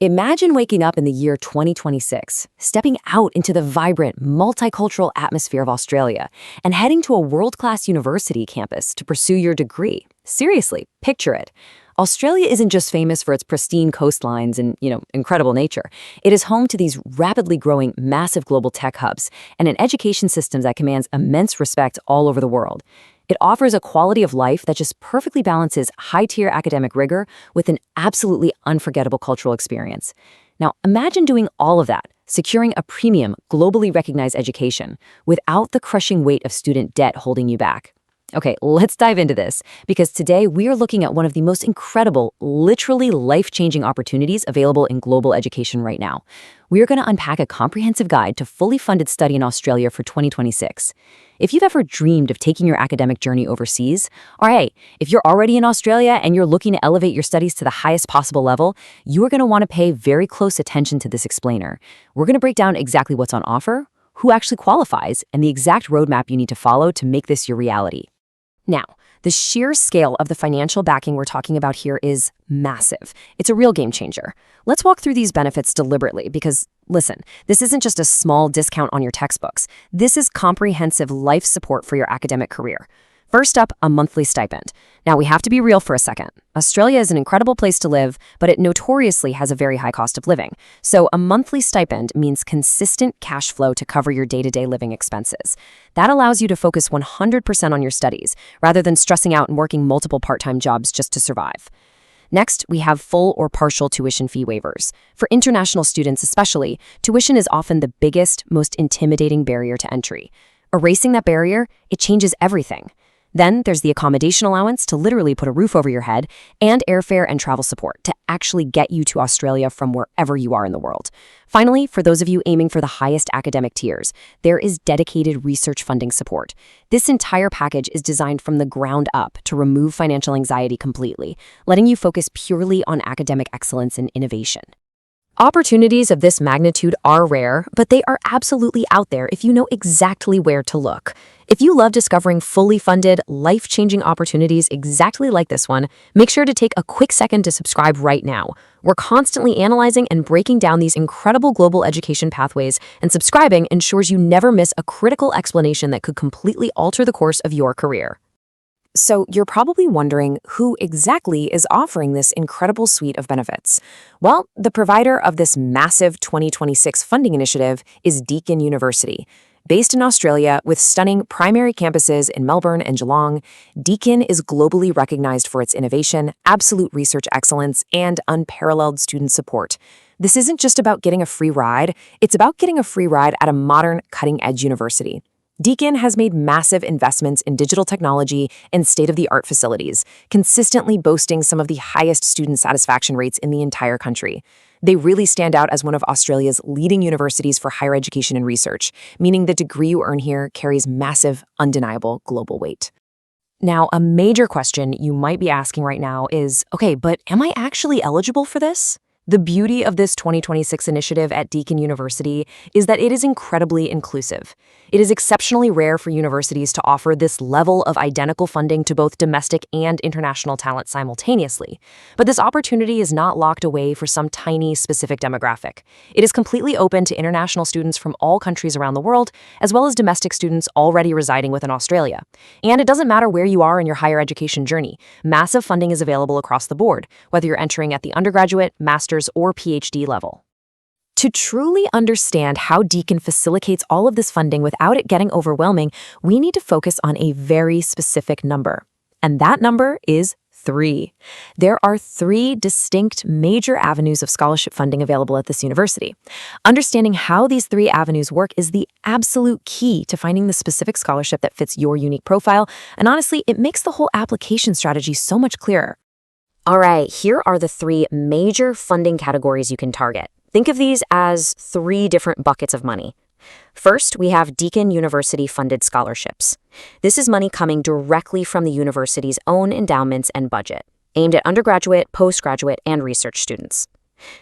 Imagine waking up in the year 2026, stepping out into the vibrant, multicultural atmosphere of Australia, and heading to a world-class university campus to pursue your degree. Seriously, picture it. Australia isn't just famous for its pristine coastlines and, incredible nature. It is home to these rapidly growing, massive global tech hubs and an education system that commands immense respect all over the world. It offers a quality of life that just perfectly balances high-tier academic rigor with an absolutely unforgettable cultural experience. Now, imagine doing all of that, securing a premium, globally recognized education, without the crushing weight of student debt holding you back. Okay, let's dive into this, because today we are looking at one of the most incredible, literally life-changing opportunities available in global education right now. We are going to unpack a comprehensive guide to fully funded study in Australia for 2026. If you've ever dreamed of taking your academic journey overseas, or hey, if you're already in Australia and you're looking to elevate your studies to the highest possible level, you are going to want to pay very close attention to this explainer. We're going to break down exactly what's on offer, who actually qualifies, and the exact roadmap you need to follow to make this your reality. Now, the sheer scale of the financial backing we're talking about here is massive. It's a real game changer. Let's walk through these benefits deliberately because, listen, this isn't just a small discount on your textbooks. This is comprehensive life support for your academic career. First up, a monthly stipend. Now, we have to be real for a second. Australia is an incredible place to live, but it notoriously has a very high cost of living. So a monthly stipend means consistent cash flow to cover your day-to-day living expenses. That allows you to focus 100% on your studies, rather than stressing out and working multiple part-time jobs just to survive. Next, we have full or partial tuition fee waivers. For international students especially, tuition is often the biggest, most intimidating barrier to entry. Erasing that barrier, it changes everything. Then there's the accommodation allowance to literally put a roof over your head, and airfare and travel support to actually get you to Australia from wherever you are in the world. Finally, for those of you aiming for the highest academic tiers, there is dedicated research funding support. This entire package is designed from the ground up to remove financial anxiety completely, letting you focus purely on academic excellence and innovation. Opportunities of this magnitude are rare, but they are absolutely out there if you know exactly where to look. If you love discovering fully funded, life-changing opportunities exactly like this one, make sure to take a quick second to subscribe right now. We're constantly analyzing and breaking down these incredible global education pathways, and subscribing ensures you never miss a critical explanation that could completely alter the course of your career. So you're probably wondering who exactly is offering this incredible suite of benefits. Well, the provider of this massive 2026 funding initiative is Deakin University. Based in Australia with stunning primary campuses in Melbourne and Geelong, Deakin is globally recognized for its innovation, absolute research excellence, and unparalleled student support. This isn't just about getting a free ride, it's about getting a free ride at a modern, cutting-edge university. Deakin has made massive investments in digital technology and state-of-the-art facilities, consistently boasting some of the highest student satisfaction rates in the entire country. They really stand out as one of Australia's leading universities for higher education and research, meaning the degree you earn here carries massive, undeniable global weight. Now, a major question you might be asking right now is, okay, but am I actually eligible for this? The beauty of this 2026 initiative at Deakin University is that it is incredibly inclusive. It is exceptionally rare for universities to offer this level of identical funding to both domestic and international talent simultaneously. But this opportunity is not locked away for some tiny, specific demographic. It is completely open to international students from all countries around the world, as well as domestic students already residing within Australia. And it doesn't matter where you are in your higher education journey. Massive funding is available across the board, whether you're entering at the undergraduate, master's, or PhD level. To truly understand how Deakin facilitates all of this funding without it getting overwhelming, we need to focus on a very specific number. And that number is 3. There are 3 distinct major avenues of scholarship funding available at this university. Understanding how these 3 avenues work is the absolute key to finding the specific scholarship that fits your unique profile, and honestly, it makes the whole application strategy so much clearer. All right, here are the 3 major funding categories you can target. Think of these as 3 different buckets of money. First, we have Deakin University funded scholarships. This is money coming directly from the university's own endowments and budget, aimed at undergraduate, postgraduate, and research students.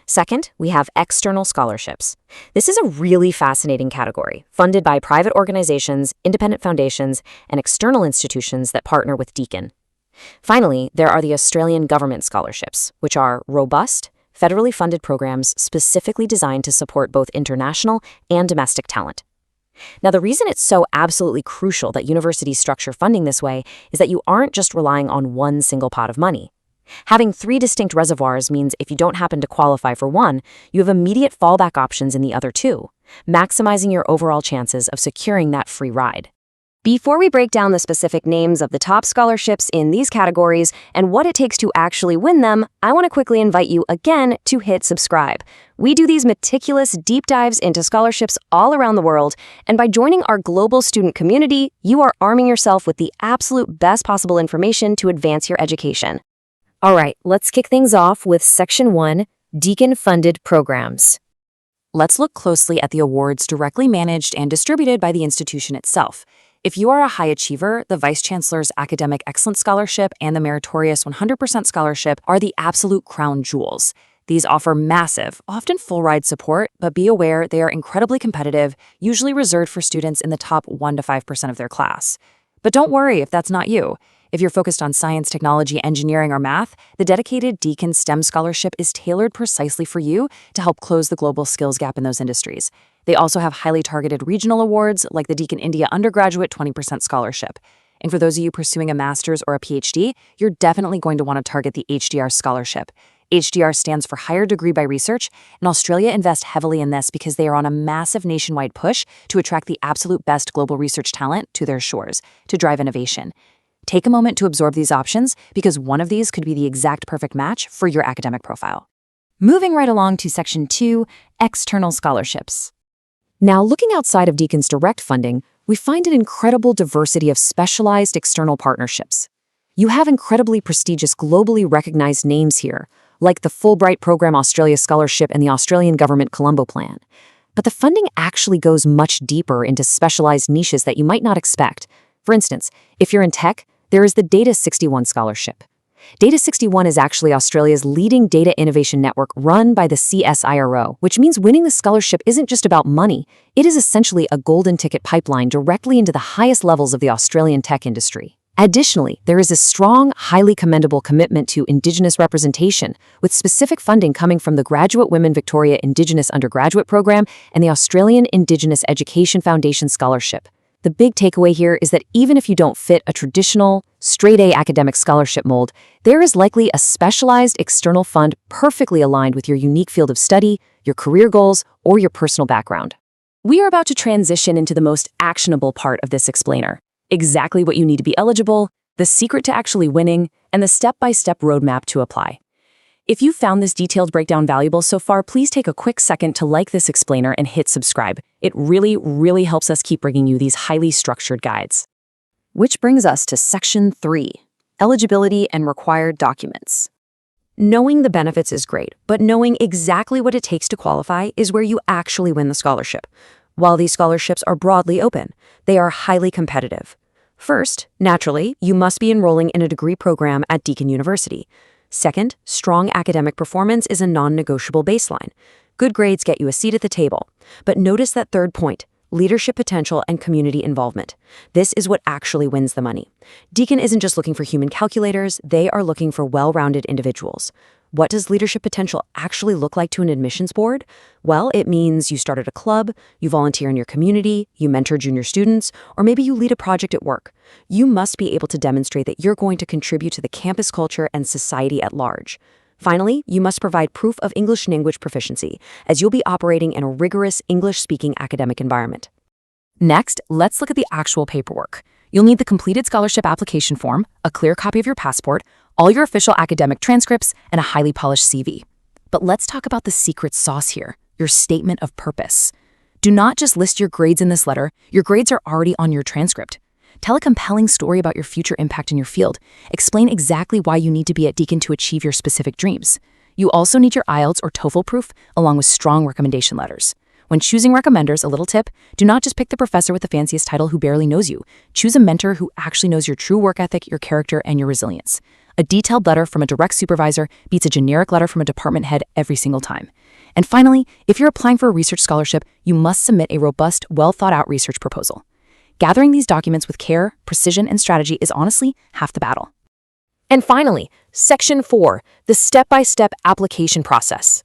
Second, we have external scholarships. This is a really fascinating category, funded by private organizations, independent foundations, and external institutions that partner with Deakin. Finally, there are the Australian government scholarships, which are robust, federally funded programs specifically designed to support both international and domestic talent. Now, the reason it's so absolutely crucial that universities structure funding this way is that you aren't just relying on one single pot of money. Having three distinct reservoirs means if you don't happen to qualify for one, you have immediate fallback options in the other two, maximizing your overall chances of securing that free ride. Before we break down the specific names of the top scholarships in these categories and what it takes to actually win them, I want to quickly invite you again to hit subscribe. We do these meticulous deep dives into scholarships all around the world, and by joining our global student community, you are arming yourself with the absolute best possible information to advance your education. All right, let's kick things off with Section 1, Deakin-funded programs. Let's look closely at the awards directly managed and distributed by the institution itself. If you are a high achiever, the Vice Chancellor's Academic Excellence Scholarship and the Meritorious 100% Scholarship are the absolute crown jewels. These offer massive, often full-ride support, but be aware they are incredibly competitive, usually reserved for students in the top 1 to 5% of their class. But don't worry if that's not you. If you're focused on science, technology, engineering, or math, the dedicated Deakin STEM Scholarship is tailored precisely for you to help close the global skills gap in those industries. They also have highly targeted regional awards like the Deakin India Undergraduate 20% Scholarship. And for those of you pursuing a master's or a PhD, you're definitely going to want to target the HDR Scholarship. HDR stands for Higher Degree by Research, and Australia invests heavily in this because they are on a massive nationwide push to attract the absolute best global research talent to their shores to drive innovation. Take a moment to absorb these options because one of these could be the exact perfect match for your academic profile. Moving right along to Section 2, External Scholarships. Now, looking outside of Deakin's direct funding, we find an incredible diversity of specialized external partnerships. You have incredibly prestigious, globally recognized names here, like the Fulbright Program Australia Scholarship and the Australian Government Colombo Plan. But the funding actually goes much deeper into specialized niches that you might not expect. For instance, if you're in tech, there is the Data 61 Scholarship. Data 61 is actually Australia's leading data innovation network run by the CSIRO, which means winning the scholarship isn't just about money. It is essentially a golden ticket pipeline directly into the highest levels of the Australian tech industry. Additionally, there is a strong, highly commendable commitment to Indigenous representation, with specific funding coming from the Graduate Women Victoria Indigenous Undergraduate Program and the Australian Indigenous Education Foundation Scholarship. The big takeaway here is that even if you don't fit a traditional, straight-A academic scholarship mold, there is likely a specialized external fund perfectly aligned with your unique field of study, your career goals, or your personal background. We are about to transition into the most actionable part of this explainer. Exactly what you need to be eligible, the secret to actually winning, and the step-by-step roadmap to apply. If you found this detailed breakdown valuable so far, please take a quick second to like this explainer and hit subscribe. It really helps us keep bringing you these highly structured guides. Which brings us to Section 3, Eligibility and Required Documents. Knowing the benefits is great, but knowing exactly what it takes to qualify is where you actually win the scholarship. While these scholarships are broadly open, they are highly competitive. First, naturally, you must be enrolling in a degree program at Deakin University. Second, strong academic performance is a non-negotiable baseline. Good grades get you a seat at the table. But notice that third point, leadership potential and community involvement. This is what actually wins the money. Deakin isn't just looking for human calculators, they are looking for well-rounded individuals. What does leadership potential actually look like to an admissions board? Well, it means you started a club, you volunteer in your community, you mentor junior students, or maybe you lead a project at work. You must be able to demonstrate that you're going to contribute to the campus culture and society at large. Finally, you must provide proof of English language proficiency, as you'll be operating in a rigorous English-speaking academic environment. Next, let's look at the actual paperwork. You'll need the completed scholarship application form, a clear copy of your passport, all your official academic transcripts, and a highly polished CV. But let's talk about the secret sauce here, your statement of purpose. Do not just list your grades in this letter, your grades are already on your transcript. Tell a compelling story about your future impact in your field. Explain exactly why you need to be at Deakin to achieve your specific dreams. You also need your IELTS or TOEFL proof, along with strong recommendation letters. When choosing recommenders, a little tip, do not just pick the professor with the fanciest title who barely knows you. Choose a mentor who actually knows your true work ethic, your character, and your resilience. A detailed letter from a direct supervisor beats a generic letter from a department head every single time. And finally, if you're applying for a research scholarship, you must submit a robust, well-thought-out research proposal. Gathering these documents with care, precision, and strategy is honestly half the battle. And finally, Section 4, the step-by-step application process.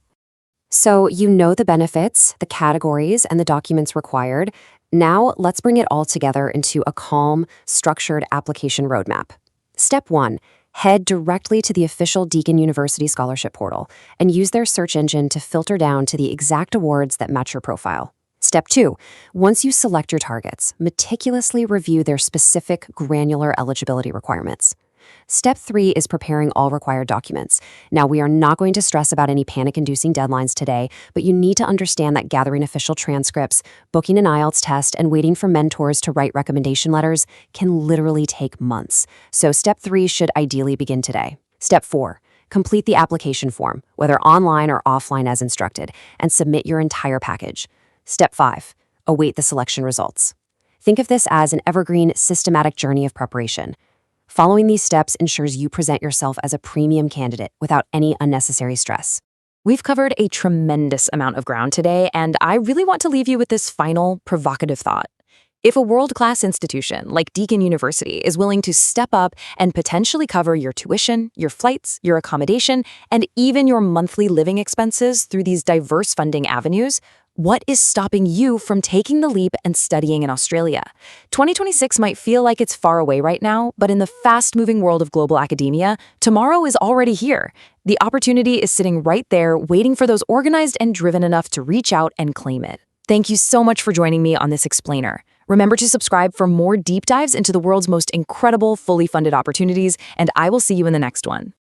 So you know the benefits, the categories, and the documents required. Now let's bring it all together into a calm, structured application roadmap. Step 1, head directly to the official Deakin University Scholarship Portal and use their search engine to filter down to the exact awards that match your profile. Step 2, once you select your targets, meticulously review their specific granular eligibility requirements. Step 3 is preparing all required documents. Now, we are not going to stress about any panic-inducing deadlines today, but you need to understand that gathering official transcripts, booking an IELTS test, and waiting for mentors to write recommendation letters can literally take months. So step 3 should ideally begin today. Step 4, complete the application form, whether online or offline as instructed, and submit your entire package. Step 5, await the selection results. Think of this as an evergreen, systematic journey of preparation. Following these steps ensures you present yourself as a premium candidate without any unnecessary stress. We've covered a tremendous amount of ground today, and I really want to leave you with this final, provocative thought. If a world-class institution like Deakin University is willing to step up and potentially cover your tuition, your flights, your accommodation, and even your monthly living expenses through these diverse funding avenues, what is stopping you from taking the leap and studying in Australia? 2026 might feel like it's far away right now, but in the fast-moving world of global academia, tomorrow is already here. The opportunity is sitting right there, waiting for those organized and driven enough to reach out and claim it. Thank you so much for joining me on this explainer. Remember to subscribe for more deep dives into the world's most incredible, fully funded opportunities, and I will see you in the next one.